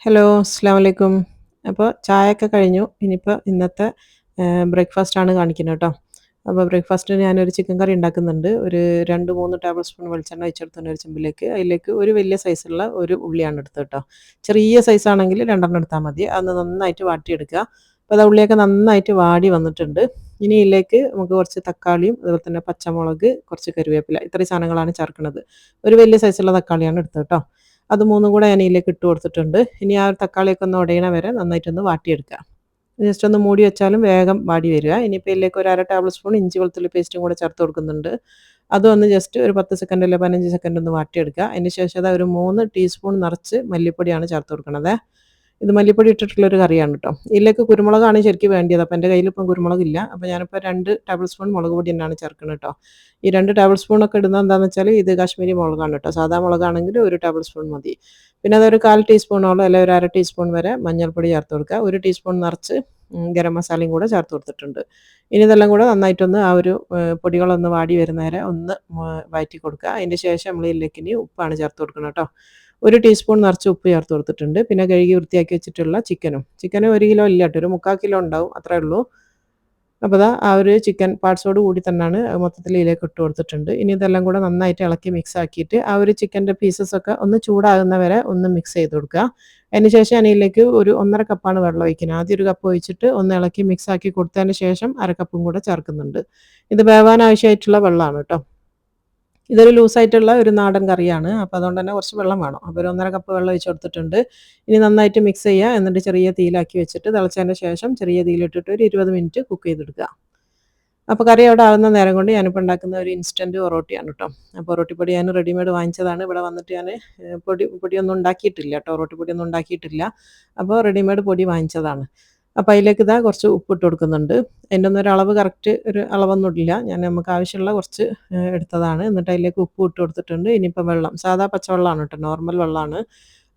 Hello, അസ്സലാമു അലൈക്കും. അപ്പോൾ ചായയൊക്കെ കഴിഞ്ഞു. ഇനിയിപ്പോൾ ഇന്നത്തെ ബ്രേക്ക്ഫാസ്റ്റാണ് കാണിക്കുന്നത് കേട്ടോ. അപ്പോൾ ബ്രേക്ക്ഫാസ്റ്റിന് ഞാനൊരു ചിക്കൻ കറി ഉണ്ടാക്കുന്നുണ്ട്. ഒരു 2, 3 ടേബിൾ സ്പൂൺ വെളിച്ചെണ്ണ ഒഴിച്ചെടുത്തിട്ടുണ്ട് ഒരു ചെമ്പിലേക്ക്. അതിലേക്ക് ഒരു വലിയ സൈസുള്ള ഒരു ഉള്ളിയാണ് എടുത്തത് കേട്ടോ. ചെറിയ സൈസാണെങ്കിൽ 2 എടുത്താൽ മതി. അതൊന്ന് നന്നായിട്ട് വാട്ടിയെടുക്കുക. അപ്പോൾ അത് ഉള്ളിയൊക്കെ നന്നായിട്ട് വാടി വന്നിട്ടുണ്ട്. ഇനി ഇതിലേക്ക് നമുക്ക് കുറച്ച് തക്കാളിയും അതുപോലെ തന്നെ പച്ചമുളക്, കുറച്ച് കറിവേപ്പില ഇത്രയും സാധനങ്ങളാണ് ചേർക്കുന്നത്. ഒരു വലിയ സൈസുള്ള തക്കാളിയാണ് എടുത്തത് കേട്ടോ. അത് 3ഉം കൂടെ ഞാൻ ഇതിലേക്ക് ഇട്ട് കൊടുത്തിട്ടുണ്ട്. ഇനി ആ ഒരു തക്കാളിയൊക്കെ ഒന്ന് ഉടയണ വരെ നന്നായിട്ടൊന്ന് വാട്ടിയെടുക്കുക. ജസ്റ്റ് ഒന്ന് മൂടി വെച്ചാലും വേഗം വാടി വരിക. ഇനിയിപ്പോൾ ഇതിലേക്ക് ഒരു 1/2 ടേബിൾ സ്പൂൺ ഇഞ്ചി വെളുത്തുള്ളി പേസ്റ്റും കൂടെ ചേർത്ത് കൊടുക്കുന്നുണ്ട്. അതും ഒന്ന് ജസ്റ്റ് ഒരു 10 സെക്കൻഡ് അല്ലെ 15 സെക്കൻഡ് ഒന്ന് വാട്ടിയെടുക്കുക. അതിന് ശേഷം അതാ ഒരു 3 ടീസ്പൂൺ നിറച്ച് മല്ലിപ്പൊടിയാണ് ചേർത്ത് കൊടുക്കണത്. ഇത് മല്ലിപ്പൊടി ഇട്ടിട്ടുള്ളൊരു കറിയാണ് കേട്ടോ. ഇതിലേക്ക് കുരുമുളകാണ് ശരിക്കും വേണ്ടിയത്. അപ്പോൾ എൻ്റെ കയ്യിലിപ്പം കുരുമുളകില്ല. അപ്പോൾ ഞാനിപ്പോൾ 2 ടേബിൾ സ്പൂൺ മുളക് പൊടി തന്നെയാണ് ചേർക്കുന്നത് കേട്ടോ. ഈ 2 ടേബിൾ സ്പൂണൊക്കെ ഇടുന്നത് എന്താണെന്ന് വെച്ചാൽ ഇത് കാശ്മീരി മുളകാണ് കേട്ടോ. സാധാ മുളകാണെങ്കിൽ 1 ടേബിൾ സ്പൂൺ മതി. പിന്നെ അതൊരു 1/4 ടീസ്പൂണോളം അല്ലെങ്കിൽ ഒരു 1/2 ടീസ്പൂൺ വരെ മഞ്ഞൾപ്പൊടി ചേർത്ത് കൊടുക്കുക. 1 ടീസ്പൂൺ നിറച്ച് ഗരം മസാലയും കൂടെ ചേർത്ത് കൊടുത്തിട്ടുണ്ട്. ഇനി ഇതെല്ലാം കൂടെ നന്നായിട്ടൊന്ന് ആ ഒരു പൊടികളൊന്ന് വാടി വരുന്ന വരെ ഒന്ന് വഴറ്റി കൊടുക്കുക. അതിൻ്റെ ശേഷം നമ്മൾ ഇതിലേക്ക് ഇനി ഉപ്പാണ് ചേർത്ത് കൊടുക്കുന്നത് കേട്ടോ. 1 ടീസ്പൂൺ നിറച്ച് ഉപ്പ് ചേർത്ത് കൊടുത്തിട്ടുണ്ട്. പിന്നെ കഴുകി വൃത്തിയാക്കി വെച്ചിട്ടുള്ള ചിക്കനും 1 കിലോ ഇല്ല കേട്ടോ, ഒരു 3/4 കിലോ ഉണ്ടാവും, അത്രേ ഉള്ളൂ. അപ്പോൾ ദാ ആ ഒരു ചിക്കൻ പാർട്സോട് കൂടി തന്നെയാണ് മൊത്തത്തിൽ ഇതിലേക്ക് ഇട്ട് കൊടുത്തിട്ടുണ്ട്. ഇനി ഇതെല്ലാം കൂടെ നന്നായിട്ട് ഇളക്കി മിക്സ് ആക്കിയിട്ട് ആ ഒരു ചിക്കൻ്റെ പീസസൊക്കെ ഒന്ന് ചൂടാകുന്ന വരെ ഒന്ന് മിക്സ് ചെയ്ത് കൊടുക്കുക. അതിന് ശേഷം ഞാൻ ഇതിലേക്ക് ഒരു 1/2 കപ്പാണ് വെള്ളം ഒഴിക്കുന്നത്. ആദ്യം 1 കപ്പ് ഒഴിച്ചിട്ട് ഒന്ന് ഇളക്കി മിക്സ് ആക്കി കൊടുത്തതിന് ശേഷം 1/2 കപ്പും കൂടെ ചേർക്കുന്നുണ്ട്. ഇത് വേവാൻ ആവശ്യമായിട്ടുള്ള വെള്ളമാണ് കേട്ടോ. ഇതൊരു ലൂസായിട്ടുള്ള ഒരു നാടൻ കറിയാണ്. അപ്പോൾ അതുകൊണ്ട് തന്നെ കുറച്ച് വെള്ളം വേണം. അപ്പോൾ ഒരു 1/2 കപ്പ് വെള്ളം ഒഴിച്ച് കൊടുത്തിട്ടുണ്ട്. ഇനി നന്നായിട്ട് മിക്സ് ചെയ്യുക. എന്നിട്ട് ചെറിയ തീയിലാക്കി വെച്ചിട്ട് തിളച്ചതിന് ശേഷം ചെറിയ തീയിലിട്ടിട്ട് ഒരു 20 മിനിറ്റ് കുക്ക് ചെയ്തെടുക്കുക. അപ്പോൾ കറി അവിടെ ആവുന്ന നേരം കൊണ്ട് ഞാനിപ്പോൾ ഉണ്ടാക്കുന്ന ഒരു ഇൻസ്റ്റൻറ്റ് ഒറോട്ടിയാണ് കേട്ടോ. അപ്പോൾ ഒറോട്ടിപ്പൊടി ഞാൻ റെഡിമെയ്ഡ് വാങ്ങിച്ചതാണ്. ഇവിടെ വന്നിട്ട് ഞാൻ പൊടിയൊന്നും ഉണ്ടാക്കിയിട്ടില്ല കേട്ടോ. ഒറോട്ടി പൊടിയൊന്നും ഉണ്ടാക്കിയിട്ടില്ല. അപ്പോൾ റെഡിമെയ്ഡ് പൊടി വാങ്ങിച്ചതാണ്. അപ്പോൾ അതിലേക്ക് ഇതാ കുറച്ച് ഉപ്പിട്ട് കൊടുക്കുന്നുണ്ട്. അതിൻ്റെ ഒന്നും ഒരു അളവ് കറക്റ്റ് ഒരു അളവൊന്നും ഇല്ല. ഞാൻ നമുക്ക് ആവശ്യമുള്ള കുറച്ച് എടുത്തതാണ്. എന്നിട്ട് അതിലേക്ക് ഉപ്പും ഇട്ട് കൊടുത്തിട്ടുണ്ട്. ഇനിയിപ്പോൾ വെള്ളം സാധാ പച്ചവെള്ളമാണ് കേട്ടോ, നോർമൽ വെള്ളമാണ്.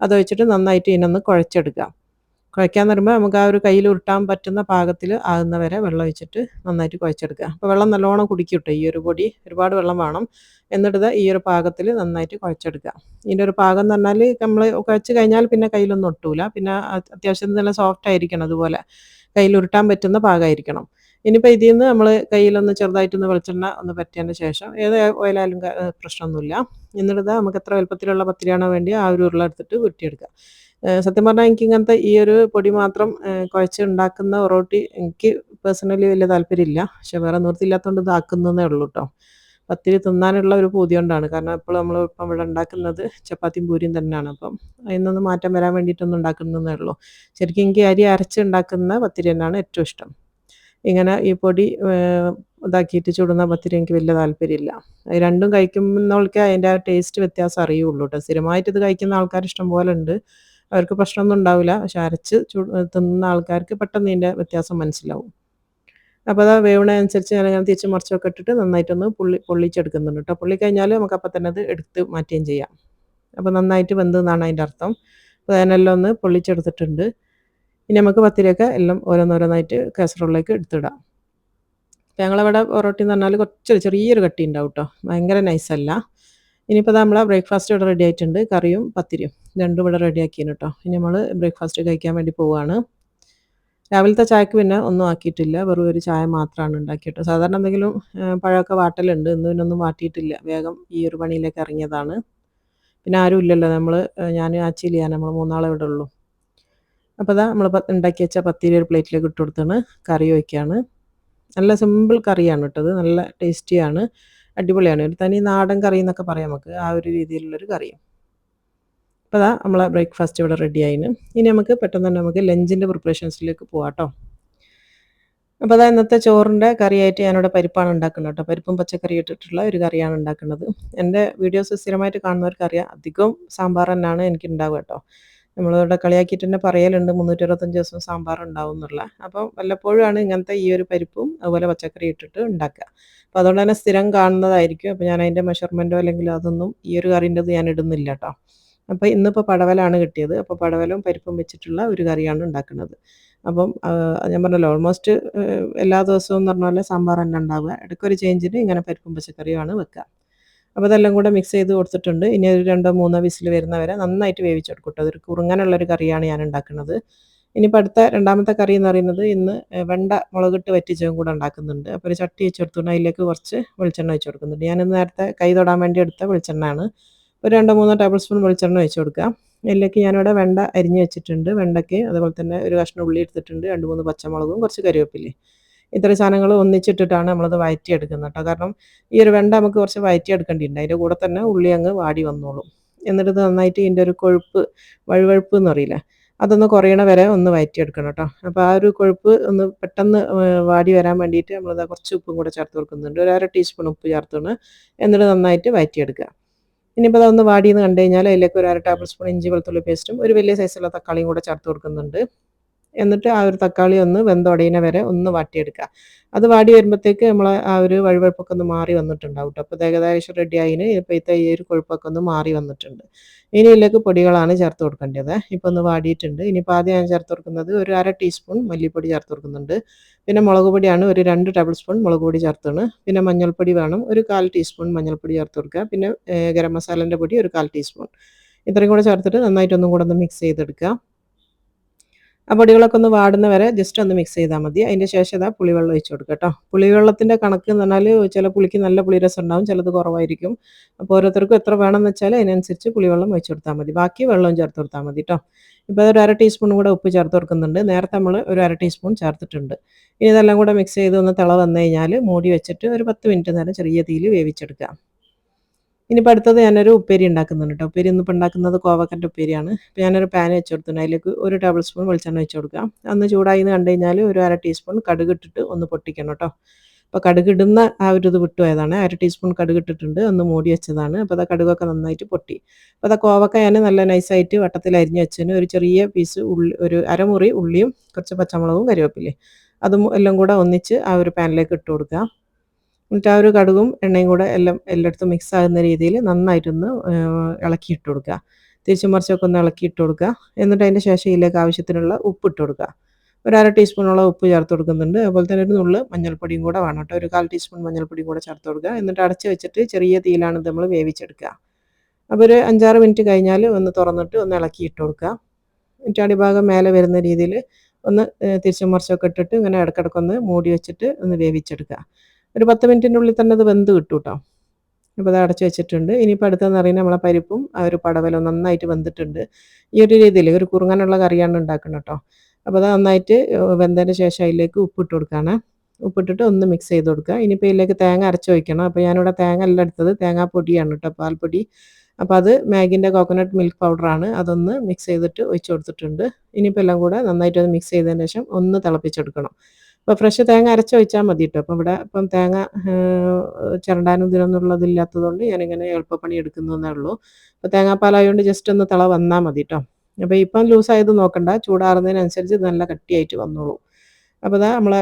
അതൊഴിച്ചിട്ട് നന്നായിട്ട് ഇതിനൊന്ന് കുഴച്ചെടുക്കുക. കുഴയ്ക്കാന്ന് പറയുമ്പോൾ നമുക്ക് ആ ഒരു കയ്യിൽ ഉരുട്ടാൻ പറ്റുന്ന പാകത്തിൽ ആകുന്ന വരെ വെള്ളം ഒഴിച്ചിട്ട് നന്നായിട്ട് കുഴച്ചെടുക്കുക. അപ്പോൾ വെള്ളം നല്ലോണം കുടിക്കും കേട്ടോ ഈ ഒരു പൊടി. ഒരുപാട് വെള്ളം വേണം. എന്നിട്ട് ദാ ഈ ഒരു പാകത്തിൽ നന്നായിട്ട് കുഴച്ചെടുക്കുക. ഇതിൻ്റെ ഒരു പാകം എന്ന് പറഞ്ഞാൽ നമ്മൾ കുഴച്ച് കഴിഞ്ഞാൽ പിന്നെ കയ്യിലൊന്നും ഒട്ടൂല. പിന്നെ അത്യാവശ്യം നല്ല സോഫ്റ്റ് ആയിരിക്കണം, അതുപോലെ കയ്യിൽ ഉരുട്ടാൻ പറ്റുന്ന പാകമായിരിക്കണം. ഇനിയിപ്പോൾ ഇതിൽ നിന്ന് നമ്മൾ കയ്യിലൊന്ന് ചെറുതായിട്ടൊന്ന് വെളിച്ചെണ്ണ ഒന്ന് പറ്റിയതിന് ശേഷം ഏത് ഓയിലായാലും പ്രശ്നമൊന്നുമില്ല. എന്നിട്ട് ദാ നമുക്ക് എത്ര വലുപ്പത്തിലുള്ള പത്തിരിയാണോ വേണ്ടി ആ ഒരു ഉരുള എടുത്തിട്ട് ഉരുട്ടിയെടുക്കുക. സത്യം പറഞ്ഞാൽ എനിക്ക് ഇങ്ങനത്തെ ഈ ഒരു പൊടി മാത്രം കുഴച്ച് ഉണ്ടാക്കുന്ന ഒറോട്ടി എനിക്ക് പേഴ്സണലി വലിയ താല്പര്യമില്ല. പക്ഷെ വേറെ നിവൃത്തിയില്ലാത്തതുകൊണ്ട് ഇതാക്കുന്നതേ ഉള്ളൂ കേട്ടോ. പത്തിരി തിന്നാനുള്ള ഒരു പൂതി കൊണ്ടാണ്. കാരണം എപ്പോഴും നമ്മൾ ഇപ്പം ഇവിടെ ഉണ്ടാക്കുന്നത് ചപ്പാത്തിയും പൂരിയും തന്നെയാണ്. അപ്പം അതിൽ നിന്ന് മാറ്റം വരാൻ വേണ്ടിയിട്ടൊന്നും ഉണ്ടാക്കുന്നതേ ഉള്ളൂ. ശരിക്കും എനിക്ക് അരി അരച്ച് ഉണ്ടാക്കുന്ന പത്തിരി തന്നെയാണ് ഏറ്റവും ഇഷ്ടം. ഇങ്ങനെ ഈ പൊടി ഇതാക്കിയിട്ട് ചുടുന്ന പത്തിരി എനിക്ക് വലിയ താല്പര്യമില്ല. അത് രണ്ടും കഴിക്കുന്നവർക്ക് അതിൻ്റെ ആ ടേസ്റ്റ് വ്യത്യാസം അറിയുള്ളൂ കേട്ടോ. സ്ഥിരമായിട്ട് ഇത് കഴിക്കുന്ന ആൾക്കാർ ഇഷ്ടം പോലെ ഉണ്ട്. അവർക്ക് പ്രശ്നമൊന്നും ഉണ്ടാവില്ല. പക്ഷെ അരച്ച് തിന്നുന്ന ആൾക്കാർക്ക് പെട്ടെന്ന് ഇതിൻ്റെ വ്യത്യാസം മനസ്സിലാവും. അപ്പോൾ അത് വേവണതനുസരിച്ച് ഞാനങ്ങനെ തിരിച്ചും മറിച്ചൊക്കെ ഇട്ടിട്ട് നന്നായിട്ടൊന്ന് പൊള്ളിച്ചെടുക്കുന്നുണ്ട് കേട്ടോ. പൊള്ളിക്കഴിഞ്ഞാൽ നമുക്ക് അപ്പം തന്നെ അത് എടുത്ത് മാറ്റുകയും ചെയ്യാം. അപ്പോൾ നന്നായിട്ട് വെന്തെന്നാണ് അതിൻ്റെ അർത്ഥം. അപ്പോൾ അതിനെല്ലാം ഒന്ന് പൊള്ളിച്ചെടുത്തിട്ടുണ്ട്. ഇനി നമുക്ക് പത്തിരിയൊക്കെ എല്ലാം ഓരോന്നോരോന്നായിട്ട് കാസറോളിലേക്ക് എടുത്തിടാം. അപ്പോൾ ഞങ്ങളവിടെ പൊറോട്ട എന്ന് പറഞ്ഞാൽ കുറച്ച് ചെറിയൊരു കട്ടി ഉണ്ടാവും കേട്ടോ, ഭയങ്കര നൈസല്ല. ഇനിയിപ്പോൾ നമ്മളെ ബ്രേക്ക്ഫാസ്റ്റ് ഇവിടെ റെഡി ആയിട്ടുണ്ട്. കറിയും പത്തിരിയും രണ്ടും ഇവിടെ റെഡി ആക്കിയാണ് കേട്ടോ. ഇനി നമ്മൾ ബ്രേക്ക്ഫാസ്റ്റ് കഴിക്കാൻ വേണ്ടി പോവുകയാണ്. രാവിലത്തെ ചായക്ക് പിന്നെ ഒന്നും ആക്കിയിട്ടില്ല, വെറും ഒരു ചായ മാത്രമാണ് ഉണ്ടാക്കിയിട്ട്. സാധാരണ എന്തെങ്കിലും പഴമൊക്കെ വാട്ടലുണ്ട്, ഇന്ന് പിന്നെ ഒന്നും വാട്ടിയിട്ടില്ല. വേഗം ഈ ഒരു പണിയിലേക്ക് ഇറങ്ങിയതാണ്. പിന്നെ ആരും ഇല്ലല്ലോ, നമ്മൾ ഞാൻ ആച്ചിയില്ല, നമ്മൾ മൂന്നാളെ ഇവിടെ ഉള്ളൂ. അപ്പോൾ അതാ നമ്മൾ ഉണ്ടാക്കി വെച്ച പത്തിരി ഒരു പ്ലേറ്റിലേക്ക് ഇട്ട് കൊടുത്താണ് കറി വയ്ക്കുകയാണ്. നല്ല സിമ്പിൾ കറിയാണ് കേട്ടത്, നല്ല ടേസ്റ്റിയാണ്, അടിപൊളിയാണ്. ഒരു തനി നാടൻ കറി എന്നൊക്കെ പറയാം നമുക്ക്, ആ ഒരു രീതിയിലുള്ളൊരു കറിയും. അപ്പോൾ അതാ നമ്മളെ ബ്രേക്ക്ഫാസ്റ്റ് ഇവിടെ റെഡി ആയിന്. ഇനി നമുക്ക് പെട്ടെന്ന് തന്നെ നമുക്ക് ലഞ്ചിൻ്റെ പ്രിപ്പറേഷൻസിലേക്ക് പോകാം കേട്ടോ. അപ്പോൾ അതാ ഇന്നത്തെ ചോറിൻ്റെ കറിയായിട്ട് ഞാനിവിടെ പരിപ്പാണ് ഉണ്ടാക്കുന്നത് കേട്ടോ. പരിപ്പും പച്ചക്കറി ഇട്ടിട്ടുള്ള ഒരു കറിയാണ് ഉണ്ടാക്കുന്നത്. എൻ്റെ വീഡിയോസ് സ്ഥിരമായിട്ട് കാണുന്നവർക്കറിയാം, അധികം സാമ്പാർ തന്നെയാണ് എനിക്ക് ഉണ്ടാവുക കേട്ടോ. നമ്മളിവിടെ കളിയാക്കിയിട്ട് തന്നെ പറയലുണ്ട് 365 ദിവസം സാമ്പാർ ഉണ്ടാവും എന്നുള്ള. അപ്പം വല്ലപ്പോഴുമാണ് ഇങ്ങനത്തെ ഈ ഒരു പരിപ്പും അതുപോലെ പച്ചക്കറി ഇട്ടിട്ട് ഉണ്ടാക്കുക. അപ്പോൾ അതുകൊണ്ട് തന്നെ സ്ഥിരം കാണുന്നതായിരിക്കും. അപ്പോൾ ഞാൻ അതിൻ്റെ മെഷർമെൻറ്റോ അല്ലെങ്കിൽ അതൊന്നും ഈ ഒരു കറീൻ്റെത് ഞാൻ ഇടുന്നില്ല കേട്ടോ. അപ്പോൾ ഇന്നിപ്പോൾ പടവലാണ് കിട്ടിയത്. അപ്പോൾ പടവലും പരിപ്പും വെച്ചിട്ടുള്ള ഒരു കറിയാണ് ഉണ്ടാക്കുന്നത്. അപ്പം ഞാൻ പറഞ്ഞല്ലോ, ഓൾമോസ്റ്റ് എല്ലാ ദിവസവും എന്ന് പറഞ്ഞ പോലെ സാമ്പാർ തന്നെ ഉണ്ടാവുക. ഇടയ്ക്കൊരു ചേഞ്ചിന് ഇങ്ങനെ പരിപ്പും പച്ചക്കറിയുമാണ് വെക്കുക. അപ്പോൾ അതെല്ലാം കൂടെ മിക്സ് ചെയ്ത് കൊടുത്തിട്ടുണ്ട്. ഇനി ഒരു 2 3 വിസിൽ വരുന്നവരെ നന്നായിട്ട് വേവിച്ചെടുക്കും ട്ടോ. അതൊരു കുറുങ്ങനുള്ളൊരു കറിയാണ് ഞാൻ ഉണ്ടാക്കുന്നത്. ഇനിയിപ്പോൾ അടുത്ത രണ്ടാമത്തെ കറി എന്ന് പറയുന്നത് ഇന്ന് വെണ്ട മുളകിട്ട് വറ്റിച്ചതും കൂടെ ഉണ്ടാക്കുന്നുണ്ട്. അപ്പോൾ ഒരു ചട്ടി വെച്ച് കൊടുത്തിട്ടുണ്ട്. അതിലേക്ക് കുറച്ച് വെളിച്ചെണ്ണ ഒഴിച്ച് കൊടുക്കുന്നുണ്ട്. ഞാനിന്ന് നേരത്തെ കൈ തൊടാൻ വേണ്ടി എടുത്ത വെളിച്ചെണ്ണയാണ്. ഒരു 2 3 ടേബിൾ സ്പൂൺ വെളിച്ചെണ്ണ ഒഴിച്ച് കൊടുക്കുക. അതിലേക്ക് ഞാനിവിടെ വെണ്ട അരിഞ്ഞ് വെച്ചിട്ടുണ്ട്. വെണ്ടയ്ക്ക് അതുപോലെ തന്നെ ഒരു കഷ്ണം ഉള്ളി എടുത്തിട്ടുണ്ട്. 2 3 പച്ചമുളകും കുറച്ച് കറിവേപ്പിലയും. ഇത്രയും സാധനങ്ങൾ ഒന്നിച്ചിട്ടിട്ടാണ് നമ്മളത് വഴറ്റിയെടുക്കുന്നത് കേട്ടോ. കാരണം ഈ ഒരു വെണ്ട നമുക്ക് കുറച്ച് വഴറ്റിയെടുക്കേണ്ടിയുണ്ട്. അതിൻ്റെ കൂടെ തന്നെ ഉള്ളി അങ്ങ് വാടി വന്നോളും. എന്നിട്ട് ഇത് നന്നായിട്ട് ഇതിൻ്റെ ഒരു കൊഴുപ്പ് വഴുവഴുപ്പ് എന്ന് പറയില്ലേ, അതൊന്ന് കുറയണ വരെ ഒന്ന് വഴറ്റിയെടുക്കണം കേട്ടോ. അപ്പോൾ ആ ഒരു കൊഴുപ്പ് ഒന്ന് പെട്ടെന്ന് വാടി വരാൻ വേണ്ടിയിട്ട് നമ്മളിതാ കുറച്ച് ഉപ്പും കൂടെ ചേർത്ത് കൊടുക്കുന്നുണ്ട്. ഒരു 1/2 ടീസ്പൂൺ ഉപ്പ് ചേർത്താണ്. എന്നിട്ട് നന്നായിട്ട് വഴറ്റിയെടുക്കുക. ഇനിയിപ്പോൾ അതൊന്ന് വാടിയെന്ന് കണ്ടു കഴിഞ്ഞാൽ അതിലേക്ക് ഒരു 1/2 ടേബിൾ സ്പൂൺ ഇഞ്ചി വെളുത്തുള്ളി പേസ്റ്റും ഒരു വലിയ സൈസുള്ള തക്കാളിയും കൂടെ ചേർത്ത് കൊടുക്കുന്നുണ്ട്. എന്നിട്ട് ആ ഒരു തക്കാളി ഒന്ന് വെന്തുടയുന്ന വരെ ഒന്ന് വാട്ടിയെടുക്കുക. അത് വാടി വരുമ്പോഴത്തേക്ക് നമ്മൾ ആ ഒരു വഴുവഴുപ്പൊക്കെ ഒന്ന് മാറി വന്നിട്ടുണ്ടാവും ട്ടോ. അപ്പോൾ ഇത് ഏകദേശം റെഡി ആയിന്. ഇപ്പോഴത്തെ ഈ ഒരു കൊഴുപ്പൊക്കെ ഒന്ന് മാറി വന്നിട്ടുണ്ട്. ഇനി ഇതിലേക്ക് പൊടികളാണ് ചേർത്ത് കൊടുക്കേണ്ടത്. ഇപ്പോൾ ഒന്ന് വാടിയിട്ടുണ്ട്. ഇനിയിപ്പോൾ ആദ്യം ഞാൻ ചേർത്ത് കൊടുക്കുന്നത് ഒരു 1/2 ടീസ്പൂൺ മല്ലിപ്പൊടി ചേർത്ത് കൊടുക്കുന്നുണ്ട്. പിന്നെ മുളക് പൊടിയാണ് ഒരു 2 ടേബിൾ സ്പൂൺ മുളക് പൊടി ചേർത്താണ്. പിന്നെ മഞ്ഞൾപ്പൊടി വേണം ഒരു 1/4 ടീസ്പൂൺ മഞ്ഞൾപ്പൊടി ചേർത്ത് കൊടുക്കുക. പിന്നെ ഗരം മസാലേൻ്റെ പൊടി ഒരു 1/4 ടീസ്പൂൺ. ഇത്രയും കൂടെ ചേർത്തിട്ട് നന്നായിട്ട് ഒന്നും കൂടെ ഒന്ന് മിക്സ് ചെയ്തെടുക്കുക. ആ പൊടികളൊക്കെ ഒന്ന് വാടുന്ന വരെ ജസ്റ്റ് ഒന്ന് മിക്സ് ചെയ്താൽ മതി. അതിൻ്റെ ശേഷം ഇതാ പുളിവെള്ളം ഒഴിച്ച് കൊടുക്കുക കേട്ടോ. പുളിവെള്ളത്തിൻ്റെ കണക്ക് എന്ന് പറഞ്ഞാൽ ചില പുളിക്ക് നല്ല പുളിരസം ഉണ്ടാവും, ചിലത് കുറവായിരിക്കും. അപ്പോൾ ഓരോരുത്തർക്കും എത്ര വേണമെന്ന് വെച്ചാൽ അതിനനുസരിച്ച് പുളിവെള്ളം ഒഴിച്ച് കൊടുത്താൽ മതി. ബാക്കി വെള്ളവും ചേർത്ത് കൊടുത്താൽ മതി കേട്ടോ. ഇപ്പോൾ ഒരു 1/2 ടീസ്പൂൺ കൂടെ ഉപ്പ് ചേർത്ത് കൊടുക്കുന്നുണ്ട്. നേരത്തെ നമ്മൾ ഒരു 1/2 ടീസ്പൂൺ ചേർത്തിട്ടുണ്ട്. ഇനി ഇതെല്ലാം കൂടെ മിക്സ് ചെയ്ത് ഒന്ന് തിള വന്നു കഴിഞ്ഞാൽ മൂടി വെച്ചിട്ട് ഒരു 10 മിനിറ്റ് നേരം ചെറിയ തീയിൽ വേവിച്ചെടുക്കുക. ഇനിയിപ്പോൾ അടുത്തത് ഞാനൊരു ഉപ്പേരി ഉണ്ടാക്കുന്നുണ്ട് കേട്ടോ. ഉപ്പേരി ഇന്നിപ്പോൾ ഉണ്ടാക്കുന്നത് കോവക്കൻ്റെ ഉപ്പേരിയാണ്. ഇപ്പോൾ ഞാനൊരു പാൻ വെച്ച് കൊടുത്തിട്ടുണ്ട്. അതിലേക്ക് ഒരു ടേബിൾ സ്പൂൺ വെളിച്ചെണ്ണ വെച്ച് കൊടുക്കുക. അന്ന് ചൂടായി എന്ന് കണ്ടു കഴിഞ്ഞാൽ ഒരു 1/2 ടീസ്പൂൺ കടുക് ഇട്ടിട്ട് ഒന്ന് പൊട്ടിക്കണം കേട്ടോ. അപ്പോൾ കടുക് ഇടുന്ന ആ ഒരു ഇത് വിട്ടുപോയതാണ്. 1/2 ടീസ്പൂൺ കടുക് ഇട്ടിട്ടുണ്ട്. ഒന്ന് മൂടി വെച്ചതാണ്. അപ്പോൾ അത് കടുകൊക്കെ നന്നായിട്ട് പൊട്ടി. അപ്പോൾ അത് കോവക്ക ഞാൻ നല്ല നൈസായിട്ട് വട്ടത്തിൽ അരിഞ്ഞ് വെച്ചതിന് ഒരു ചെറിയ പീസ് ഉള്ളി, ഒരു അരമുറി ഉള്ളിയും കുറച്ച് പച്ചമുളകും കറിവേപ്പിലയും അതും എല്ലാം കൂടെ ഒന്നിച്ച് ആ ഒരു പാനിലേക്ക് ഇട്ട് കൊടുക്കുക. എന്നിട്ട് ആ ഒരു കടുകും എണ്ണയും കൂടെ എല്ലായിടത്തും മിക്സ് ആകുന്ന രീതിയിൽ നന്നായിട്ടൊന്ന് ഇളക്കിയിട്ട് കൊടുക്കുക. തിരിച്ചും മറിച്ചൊക്കെ ഒന്ന് ഇളക്കിയിട്ട് കൊടുക്കുക. എന്നിട്ട് അതിൻ്റെ ശേഷം ഇതിലേക്ക് ആവശ്യത്തിനുള്ള ഉപ്പ് ഇട്ട് കൊടുക്കുക. ഒരു 1/2 ടീസ്പൂണോളം ഉപ്പ് ചേർത്ത് കൊടുക്കുന്നുണ്ട്. അതുപോലെ തന്നെ ഒരു നുള്ള് മഞ്ഞൾപ്പൊടിയും കൂടെ വേണം കേട്ടോ. ഒരു 1/4 ടീസ്പൂൺ മഞ്ഞൾപ്പൊടിയും കൂടെ ചേർത്ത് കൊടുക്കുക. എന്നിട്ട് അടച്ച് വെച്ചിട്ട് ചെറിയ തീയിലാണ് ഇത് നമ്മൾ വേവിച്ചെടുക്കുക. അപ്പോൾ ഒരു 5-6 മിനിറ്റ് കഴിഞ്ഞാൽ ഒന്ന് തുറന്നിട്ട് ഒന്ന് ഇളക്കിയിട്ട് കൊടുക്കുക. എന്നിട്ട് അടിഭാഗം മേലെ വരുന്ന രീതിയിൽ ഒന്ന് തിരിച്ചും മറിച്ചൊക്കെ ഇട്ടിട്ട് ഇങ്ങനെ ഇടയ്ക്കിടയ്ക്കൊന്ന് മൂടി വെച്ചിട്ട് ഒന്ന് വേവിച്ചെടുക്കുക. ഒരു 10 മിനിറ്റിൻ്റെ ഉള്ളിൽ തന്നെ അത് വെന്ത് കിട്ടും കേട്ടോ. അപ്പോൾ അത് അടച്ച് വെച്ചിട്ടുണ്ട്. ഇനിയിപ്പോൾ അടുത്തതെന്ന് പറയുന്നത് നമ്മളെ പരിപ്പും ആ ഒരു പടവലവും നന്നായിട്ട് വെന്തിട്ടുണ്ട്. ഈ ഒരു രീതിയിൽ ഒരു കുറുങ്ങനുള്ള കറിയാണ് ഉണ്ടാക്കുന്നത് കേട്ടോ. അപ്പോൾ അത് നന്നായിട്ട് വെന്തതിന് ശേഷം അതിലേക്ക് ഉപ്പിട്ട് കൊടുക്കുകയാണ്. ഉപ്പിട്ടിട്ട് ഒന്ന് മിക്സ് ചെയ്ത് കൊടുക്കുക. ഇനിയിപ്പോൾ ഇതിലേക്ക് തേങ്ങ അരച്ചൊഴിക്കണം. അപ്പോൾ ഞാനിവിടെ തേങ്ങ അല്ല എടുത്തത്, തേങ്ങാപ്പൊടിയാണ് കേട്ടോ, പാൽപ്പൊടി. അപ്പോൾ അത് മാഗിൻ്റെ കോക്കനട്ട് മിൽക്ക് പൗഡറാണ്. അതൊന്ന് മിക്സ് ചെയ്തിട്ട് ഒഴിച്ച് കൊടുത്തിട്ടുണ്ട്. ഇനിയിപ്പോൾ എല്ലാം കൂടെ നന്നായിട്ടൊന്ന് മിക്സ് ചെയ്തതിന് ശേഷം ഒന്ന് തിളപ്പിച്ചെടുക്കണം. അപ്പോൾ ഫ്രഷ് തേങ്ങ അരച്ചൊഴിച്ചാൽ മതി കേട്ടോ. അപ്പോൾ ഇവിടെ ഇപ്പം തേങ്ങ ചിരണ്ടാനും ഇതിനൊന്നുള്ളതില്ലാത്തതുകൊണ്ട് ഞാനിങ്ങനെ എളുപ്പപ്പണി എടുക്കുന്നതേ ഉള്ളൂ. അപ്പോൾ തേങ്ങാപ്പാലായതുകൊണ്ട് ജസ്റ്റ് ഒന്ന് തിള വന്നാൽ മതി കേട്ടോ. അപ്പോൾ ഇപ്പം ലൂസായത് നോക്കണ്ട, ചൂടാറുന്നതിനനുസരിച്ച് നല്ല കട്ടിയായിട്ട് വന്നോളൂ. അപ്പോൾ ഇതാ നമ്മളെ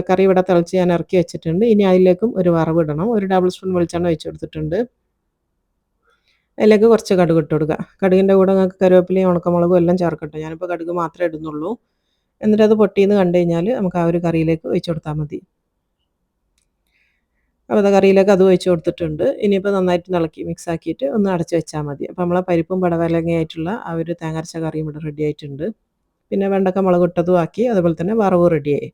കറി ഇവിടെ തിളച്ച് ഞാൻ ഇറക്കി വെച്ചിട്ടുണ്ട്. ഇനി അതിലേക്കും ഒരു വറവിടണം. ഒരു ടേബിൾ സ്പൂൺ വെളിച്ചെണ്ണ ഒഴിച്ച് കൊടുത്തിട്ടുണ്ട്. അതിലേക്ക് കുറച്ച് കടുക് ഇട്ട് കൊടുക്കുക. കടുകിൻ്റെ കൂടെ നിങ്ങൾക്ക് കറിവേപ്പിലയും ഉണക്കമുളകും എല്ലാം ചേർക്കട്ടെ. ഞാനിപ്പോൾ കടുക് മാത്രമേ ഇടുന്നുള്ളൂ. എന്നിട്ട് അത് പൊട്ടിയെന്ന് കണ്ടു കഴിഞ്ഞാൽ നമുക്ക് ആ ഒരു കറിയിലേക്ക് ഒഴിച്ച് കൊടുത്താൽ മതി. അപ്പോൾ അത് കറിയിലേക്ക് അത് ഒഴിച്ച് കൊടുത്തിട്ടുണ്ട്. ഇനിയിപ്പോൾ നന്നായിട്ട് ഇളക്കി മിക്സ് ആക്കിയിട്ട് ഒന്ന് അടച്ച് വെച്ചാൽ മതി. അപ്പോൾ നമ്മളെ പരിപ്പും പടവലങ്ങയായിട്ടുള്ള ആ ഒരു തേങ്ങരച്ച കറിയും ഇവിടെ റെഡി ആയിട്ടുണ്ട്. പിന്നെ വെണ്ടക്ക മുളക് ഇട്ടതും ആക്കി, അതുപോലെ തന്നെ വറവും റെഡിയായി.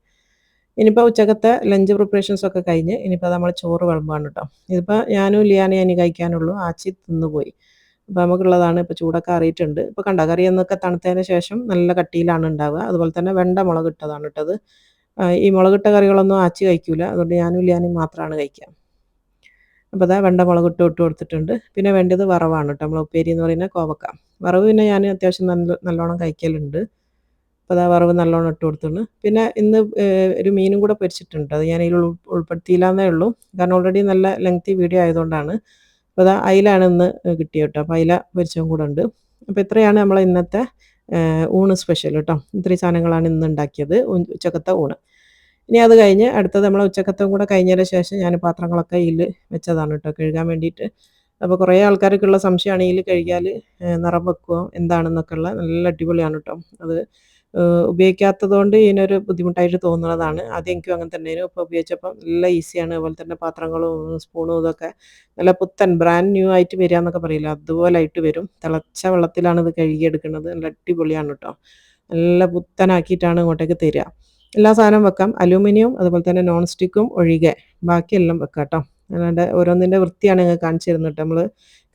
ഇനിയിപ്പോൾ ഉച്ചക്കത്തെ ലഞ്ച് പ്രിപ്പറേഷൻസ് ഒക്കെ കഴിഞ്ഞ് ഇനിയിപ്പോൾ നമ്മൾ ചോറ് വിളമ്പാണ് കേട്ടോ. ഇതിപ്പോൾ ഞാനും ലിയാനയും ഇനി കഴിക്കാനുള്ളൂ. ആച്ചി തിന്നുപോയി. അപ്പോൾ നമുക്കുള്ളതാണ്. ഇപ്പോൾ ചൂടൊക്കെ ആറിയിട്ടുണ്ട്. ഇപ്പോൾ കണ്ടോ, കറി എന്നൊക്കെ തണുത്തതിന് ശേഷം നല്ല കട്ടിയിലാണ് ഉണ്ടാവുക. അതുപോലെ തന്നെ വെണ്ട മുളക് ഇട്ടതാണ് ഇട്ടത്. ഈ മുളകിട്ട കറികളൊന്നും ആച്ചി കഴിക്കൂല. അതുകൊണ്ട് ഞാനും ലിയാനും മാത്രമാണ് കഴിക്കുക. അപ്പോൾ അതാ വെണ്ട മുളക് ഇട്ട് കൊടുത്തിട്ടുണ്ട്. പിന്നെ വേണ്ടത് വറവാണ് കേട്ടോ. നമ്മൾ ഉപ്പേരി എന്ന് പറയുന്ന കോവക്ക വറവ് പിന്നെ ഞാൻ അത്യാവശ്യം നല്ലോണം കഴിക്കലുണ്ട്. അപ്പോൾ അതാ വറവ് നല്ലോണം ഇട്ട് കൊടുത്തിട്ടുണ്ട്. പിന്നെ ഇന്ന് ഒരു മീനും കൂടെ പൊരിച്ചിട്ടുണ്ട്. അത് ഞാൻ ഇതിൽ ഉൾപ്പെടുത്തിയില്ലെന്നേ ഉള്ളൂ. കാരണം ഓൾറെഡി നല്ല ലെങ്തി വീഡിയോ ആയതുകൊണ്ടാണ്. അപ്പോൾ അതാ അയിലാണ് ഇന്ന് കിട്ടിയത് കേട്ടോ. അപ്പോൾ അയില പൊരിച്ചതും കൂടെ ഉണ്ട്. അപ്പോൾ ഇത്രയാണ് നമ്മളെ ഇന്നത്തെ ഊണ് സ്പെഷ്യൽ കേട്ടോ. ഇത്രയും സാധനങ്ങളാണ് ഇന്ന് ഉണ്ടാക്കിയത്, ഉച്ചക്കത്തെ ഊണ്. ഇനി അത് കഴിഞ്ഞ് അടുത്തത് നമ്മളെ ഉച്ചക്കത്തും കൂടെ കഴിഞ്ഞതിന് ശേഷം ഞാൻ പാത്രങ്ങളൊക്കെ ഇതിൽ വെച്ചതാണ് കേട്ടോ കഴുകാൻ വേണ്ടിയിട്ട്. അപ്പോൾ കുറേ ആൾക്കാർക്കുള്ള സംശയമാണ് ഇതിൽ കഴുകിയാൽ നിറം വെക്കുമോ എന്താണെന്നൊക്കെ ഉള്ള. നല്ല അടിപൊളിയാണ് കേട്ടോ. അത് ഉപയോഗിക്കാത്തതുകൊണ്ട് ഇതിനൊരു ബുദ്ധിമുട്ടായിട്ട് തോന്നുന്നതാണ്. ആദ്യം എനിക്കും അങ്ങനെ തന്നെയായിരുന്നു. ഇപ്പോൾ ഉപയോഗിച്ചപ്പം നല്ല ഈസിയാണ്. അതുപോലെ തന്നെ പാത്രങ്ങളും സ്പൂണും ഇതൊക്കെ നല്ല പുത്തൻ ബ്രാൻഡ് ന്യൂ ആയിട്ട് വരികയെന്നൊക്കെ പറയില്ലേ, അതുപോലായിട്ട് വരും. തിളച്ച വെള്ളത്തിലാണ് ഇത് കഴുകിയെടുക്കുന്നത്. നല്ല അടിപൊളിയാണ് കേട്ടോ. നല്ല പുത്തനാക്കിയിട്ടാണ് ഇങ്ങോട്ടേക്ക് തരിക. എല്ലാ സാധനവും വെക്കാം. അലൂമിനിയം അതുപോലെ തന്നെ നോൺ സ്റ്റിക്കും ഒഴികെ ബാക്കിയെല്ലാം വെക്കാം കേട്ടോ. അല്ലാണ്ട് ഓരോന്നിൻ്റെ വൃത്തിയാണ് നിങ്ങൾക്ക് കാണിച്ചു തരുന്നത് കേട്ടോ. നമ്മൾ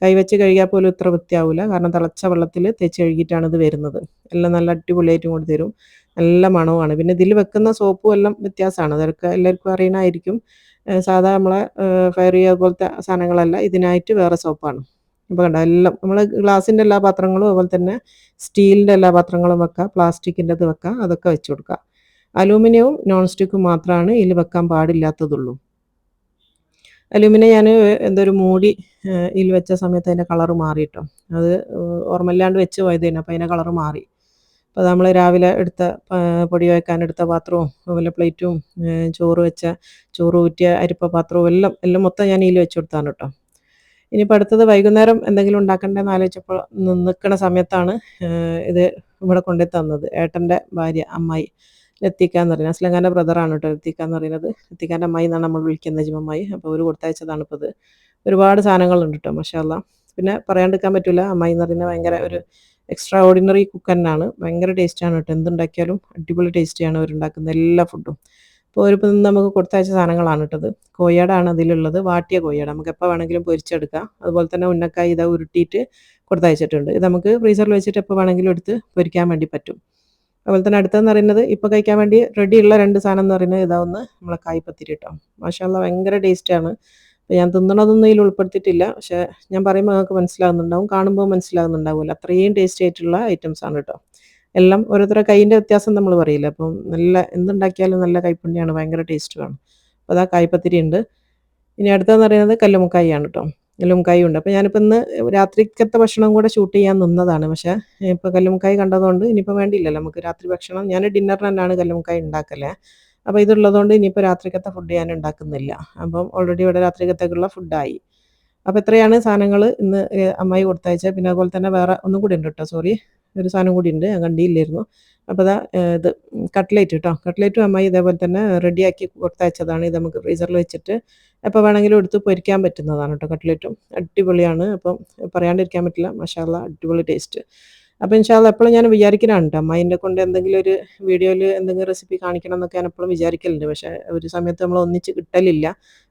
കൈവച്ച് കഴുകിയാൽ പോലും ഇത്ര വൃത്തിയാവില്ല. കാരണം തിളച്ച വെള്ളത്തിൽ തേച്ച് കഴുകിയിട്ടാണ് ഇത് വരുന്നത്. എല്ലാം നല്ല അടിപൊളിയായിട്ട് കൊണ്ട് തരും. നല്ല മണവുമാണ്. പിന്നെ ഇതിൽ വെക്കുന്ന സോപ്പും എല്ലാം വ്യത്യാസമാണ്. അതൊക്കെ എല്ലാവർക്കും അറിയണമായിരിക്കും. സാധാ നമ്മളെ ഫെയറി അതുപോലത്തെ സാധനങ്ങളല്ല, ഇതിനായിട്ട് വേറെ സോപ്പാണ്. അപ്പോൾ കണ്ടോ, എല്ലാം നമ്മൾ ഗ്ലാസിൻ്റെ എല്ലാ പാത്രങ്ങളും അതുപോലെ തന്നെ സ്റ്റീലിൻ്റെ എല്ലാ പാത്രങ്ങളും വെക്കാം, പ്ലാസ്റ്റിക്കിൻ്റെത് വെക്കാം, അതൊക്കെ വെച്ച് കൊടുക്കാം. അലൂമിനിയവും നോൺ സ്റ്റിക്കും മാത്രമാണ് ഇതിൽ വെക്കാൻ പാടില്ലാത്തതുള്ളൂ. അലൂമിനിയം ഞാൻ എന്തൊരു മൂടി ഇതിൽ വെച്ച സമയത്ത് അതിൻ്റെ കളറ് മാറി ട്ടോ. അത് ഓർമ്മയില്ലാണ്ട് വെച്ച് പോയതേനു. അപ്പോൾ അതിൻ്റെ കളറ് മാറി. അപ്പോൾ നമ്മൾ രാവിലെ എടുത്ത പൊടി കുഴക്കാനെടുത്ത പാത്രവും അതുപോലെ പ്ലേറ്റും ചോറ് ഊറ്റിയ അരിപ്പ പാത്രവും എല്ലാം മൊത്തം ഞാൻ ഇതിൽ വെച്ച് കൊടുത്താണ് കേട്ടോ. ഇനിയിപ്പോൾ അടുത്തത് വൈകുന്നേരം എന്തെങ്കിലും ഉണ്ടാക്കണ്ടേന്ന് ആലോചിച്ചപ്പോൾ നിൽക്കണ സമയത്താണ് ഇത് ഇവിടെ കൊണ്ടുപോയി തന്നത്. ഏട്ടൻ്റെ ഭാര്യ അമ്മായി ലത്തീക്ക എന്ന് പറയുന്നത്, അസ്ലങ്കാൻ്റെ ബ്രദറാണ് കേട്ടോ ലത്തീക്ക എന്ന് പറയുന്നത്. ലത്തീക്കാൻ്റെ അമ്മായി എന്നാണ് നമ്മൾ വിളിക്കുന്നത്, നജ്മമ്മായി. അപ്പോൾ അവർ കൊടുത്തയച്ചതാണ് ഇപ്പോൾ ഇത്. ഒരുപാട് സാധനങ്ങളുണ്ട് കേട്ടോ, മാഷാ അല്ലാ. പിന്നെ പറയാണ്ടിരിക്കാൻ പറ്റില്ല, അമ്മായി എന്ന് പറയുന്നത് ഭയങ്കര ഒരു എക്സ്ട്രാ ഓർഡിനറി കുക്ക് തന്നെയാണ്. ഭയങ്കര ടേസ്റ്റാണ് കേട്ടോ. എന്തുണ്ടാക്കിയാലും അടിപൊളി ടേസ്റ്റിയാണ് അവരുണ്ടാക്കുന്ന എല്ലാ ഫുഡും. അപ്പോൾ അവരിപ്പോൾ നമുക്ക് കൊടുത്തയച്ച സാധനങ്ങളാണ് കേട്ടത്. കോഴിയാടാണ് അതിലുള്ളത്, വാട്ടിയ കോഴിയാട്. നമുക്ക് എപ്പോൾ വേണമെങ്കിലും പൊരിച്ചെടുക്കാം. അതുപോലെ തന്നെ ഉന്നക്കായി ഇതാ ഉരുട്ടിയിട്ട് കൊടുത്തയച്ചിട്ടുണ്ട്. ഇത് നമുക്ക് ഫ്രീസറിൽ വെച്ചിട്ട് എപ്പോൾ വേണമെങ്കിലും എടുത്ത് പൊരിക്കാൻ വേണ്ടി പറ്റും. അതുപോലെ തന്നെ അടുത്തതെന്ന് പറയുന്നത് ഇപ്പോൾ കഴിക്കാൻ വേണ്ടി റെഡിയുള്ള 2 സാധനം എന്ന് പറയുന്നത് ഇതാവുന്ന നമ്മളെ കായ്പത്തിരി കേട്ടോ. മാഷാ അല്ലാ, ഭയങ്കര ടേസ്റ്റാണ്. അപ്പോൾ ഞാൻ തിന്നണതൊന്നും ഇതിൽ ഉൾപ്പെടുത്തിയിട്ടില്ല. പക്ഷേ ഞാൻ പറയുമ്പോൾ നിങ്ങൾക്ക് മനസ്സിലാകുന്നുണ്ടാവും, കാണുമ്പോൾ മനസ്സിലാകുന്നുണ്ടാവില്ല. അത്രയും ടേസ്റ്റി ആയിട്ടുള്ള ഐറ്റംസാണ് കേട്ടോ. എല്ലാം ഓരോരുത്തരുടെ കൈയിൻ്റെ വ്യത്യാസം നമ്മൾ പറയില്ല. അപ്പം നല്ല എന്തുണ്ടാക്കിയാലും നല്ല കൈപ്പുണ്യമാണ്, ഭയങ്കര ടേസ്റ്റുമാണ്. അപ്പോൾ അതാ കായ്പത്തിരി ഉണ്ട്. ഇനി അടുത്തതെന്ന് പറയുന്നത് കല്ലുമ്മക്കായാണ് കേട്ടോ. കല്ലുമ്മക്കായി ഉണ്ട്. അപ്പോൾ ഞാനിപ്പോൾ ഇന്ന് രാത്രിക്കത്തെ ഭക്ഷണം കൂടെ ഷൂട്ട് ചെയ്യാൻ നിന്നതാണ്. പക്ഷേ ഇപ്പോൾ കല്ലുമ്മക്കായി കണ്ടതുകൊണ്ട് ഇനിയിപ്പോൾ വേണ്ടിയില്ലല്ലോ നമുക്ക് രാത്രി ഭക്ഷണം. ഞാൻ ഡിന്നറിന് തന്നെയാണ് കല്ലുമ്മക്കായി ഉണ്ടാക്കല്. അപ്പോൾ ഇതുള്ളതുകൊണ്ട് ഇനിയിപ്പോൾ രാത്രിക്കത്തെ ഫുഡ് ഞാൻ ഉണ്ടാക്കുന്നില്ല. അപ്പം ഓൾറെഡി ഇവിടെ രാത്രിക്കത്തേക്കുള്ള ഫുഡായി. അപ്പോൾ ഇത്രയാണ് സാധനങ്ങൾ ഇന്ന് അമ്മായി കൊടുത്തയച്ചത്. പിന്നെ അതുപോലെ തന്നെ വേറെ ഒന്നും കൂടി ഉണ്ട് കേട്ടോ, സോറി, ഒരു സാധനം കൂടി ഉണ്ട്, ഞാൻ കണ്ടില്ലായിരുന്നു. അപ്പോൾ ഇതാ ഇത് കട്ട്ലേറ്റ് കേട്ടോ. കട്ട്ലേറ്റും അമ്മായി ഇതേപോലെ തന്നെ റെഡിയാക്കി കൊടുത്തയച്ചതാണ്. ഇത് നമുക്ക് ഫ്രീസറിൽ വെച്ചിട്ട് എപ്പോൾ വേണമെങ്കിലും എടുത്ത് പൊരിക്കാൻ പറ്റുന്നതാണ് കേട്ടോ. കട്ട്ലേറ്റും അടിപൊളിയാണ്. അപ്പം പറയാണ്ടിരിക്കാൻ പറ്റില്ല, മാഷാ അല്ലാ, അടിപൊളി ടേസ്റ്റ്. അപ്പോൾ ഇൻഷാ അല്ലാ എപ്പോഴും ഞാൻ വിചാരിക്കലാണ് കേട്ടോ, അമ്മായിൻ്റെ കൊണ്ട് എന്തെങ്കിലും ഒരു വീഡിയോയിൽ എന്തെങ്കിലും റെസിപ്പി കാണിക്കണം എന്നൊക്കെ ഞാൻ എപ്പോഴും വിചാരിക്കലുണ്ട്. പക്ഷേ ഒരു സമയത്ത് നമ്മൾ ഒന്നിച്ച് കിട്ടലില്ല.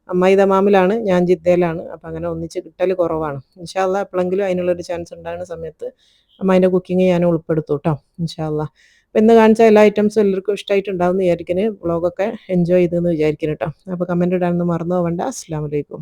അമ്മായി ദമാമിലാണ്, ഞാൻ ജിദ്ദയിലാണ്. അപ്പോൾ അങ്ങനെ ഒന്നിച്ച് കിട്ടൽ കുറവാണ്. ഇൻഷാ അല്ലാ എപ്പോഴെങ്കിലും അതിനുള്ളൊരു ചാൻസ് ഉണ്ടാകുന്ന സമയത്ത് അമ്മായിൻ്റെ കുക്കിംഗ് ഞാൻ ഉൾപ്പെടുത്തും കേട്ടോ, ഇൻഷാ അല്ലാ. അപ്പോൾ ഇന്ന് കാണിച്ച എല്ലാ ഐറ്റംസും എല്ലാവർക്കും ഇഷ്ടമായിട്ടുണ്ടാവും എന്ന് വിചാരിക്കുന്നു. വ്ളോഗൊക്കെ എൻജോയ് ചെയ്തെന്ന് വിചാരിക്കുന്നു കേട്ടോ. അപ്പോൾ കമൻറ്റ് ഇടാനൊന്നും മറന്നു പോകണ്ട. അസ്സലാമു അലൈക്കും.